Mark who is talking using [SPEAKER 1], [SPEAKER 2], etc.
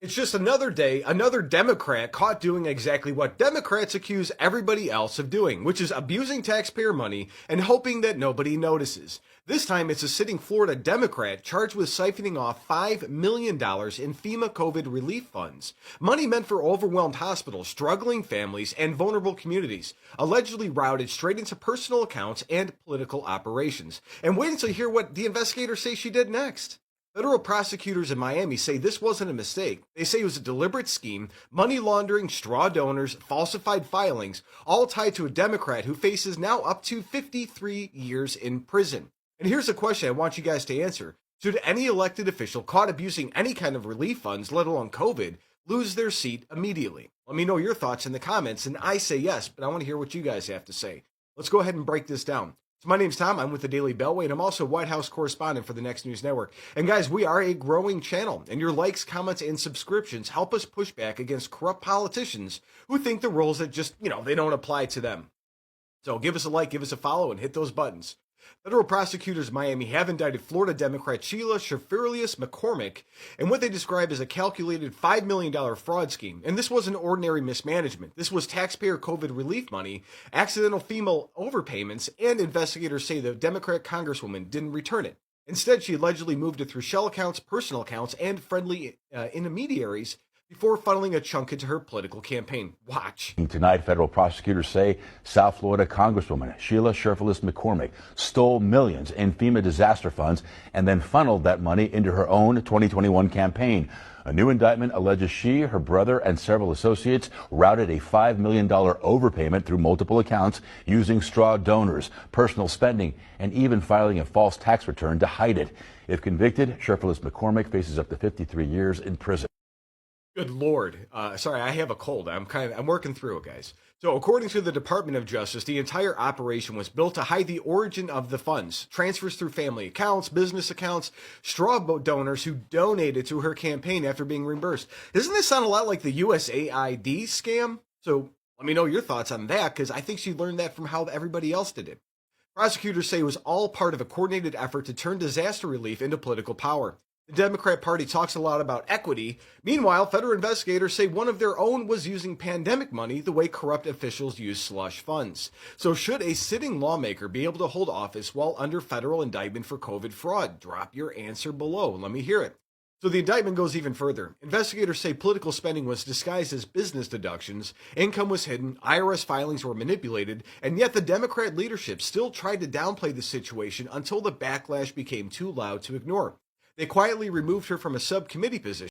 [SPEAKER 1] It's just another day, another Democrat caught doing exactly what Democrats accuse everybody else of doing, which is abusing taxpayer money and hoping that nobody notices. This time, it's a sitting Florida Democrat charged with siphoning off $5 million in FEMA COVID relief funds. Money meant for overwhelmed hospitals, struggling families, and vulnerable communities, allegedly routed straight into personal accounts and political operations. And wait until you hear what the investigators say she did next. Federal prosecutors in Miami say this wasn't a mistake. They say it was a deliberate scheme, money laundering, straw donors, falsified filings, all tied to a Democrat who faces now up to 53 years in prison. And here's a question I want you guys to answer. Should any elected official caught abusing any kind of relief funds, let alone COVID, lose their seat immediately? Let me know your thoughts in the comments, and I say yes, but I want to hear what you guys have to say. Let's go ahead and break this down. So my name's Tom. I'm with the Daily Beltway, and I'm also White House correspondent for the Next News Network. And guys, we are a growing channel, and your likes, comments, and subscriptions help us push back against corrupt politicians who think the rules that just, they don't apply to them. So give us a like, give us a follow, and hit those buttons. Federal prosecutors in Miami have indicted Florida Democrat Sheila Shafirlius McCormick in what they describe as a calculated $5 million fraud scheme. And this wasn't ordinary mismanagement. This was taxpayer COVID relief money, accidental female overpayments, and investigators say the Democrat congresswoman didn't return it. Instead, she allegedly moved it through shell accounts, personal accounts, and friendly intermediaries before funneling a chunk into her political campaign. Watch.
[SPEAKER 2] Tonight, federal prosecutors say South Florida Congresswoman Sheila Shafirlius McCormick stole millions in FEMA disaster funds and then funneled that money into her own 2021 campaign. A new indictment alleges she, her brother, and several associates routed a $5 million overpayment through multiple accounts using straw donors, personal spending, and even filing a false tax return to hide it. If convicted, Shafirlius McCormick faces up to 53 years in prison.
[SPEAKER 1] Good Lord. Sorry, I have a cold. I'm working through it, guys. So according to the Department of Justice, the entire operation was built to hide the origin of the funds, transfers through family accounts, business accounts, straw donors who donated to her campaign after being reimbursed. Doesn't this sound a lot like the USAID scam? So let me know your thoughts on that, because I think she learned that from how everybody else did it. Prosecutors say it was all part of a coordinated effort to turn disaster relief into political power. The Democrat Party talks a lot about equity. Meanwhile, federal investigators say one of their own was using pandemic money the way corrupt officials use slush funds. So should a sitting lawmaker be able to hold office while under federal indictment for COVID fraud? Drop your answer below. Let me hear it. So the indictment goes even further. Investigators say political spending was disguised as business deductions, income was hidden, IRS filings were manipulated, and yet the Democrat leadership still tried to downplay the situation until the backlash became too loud to ignore. They quietly removed her from a subcommittee position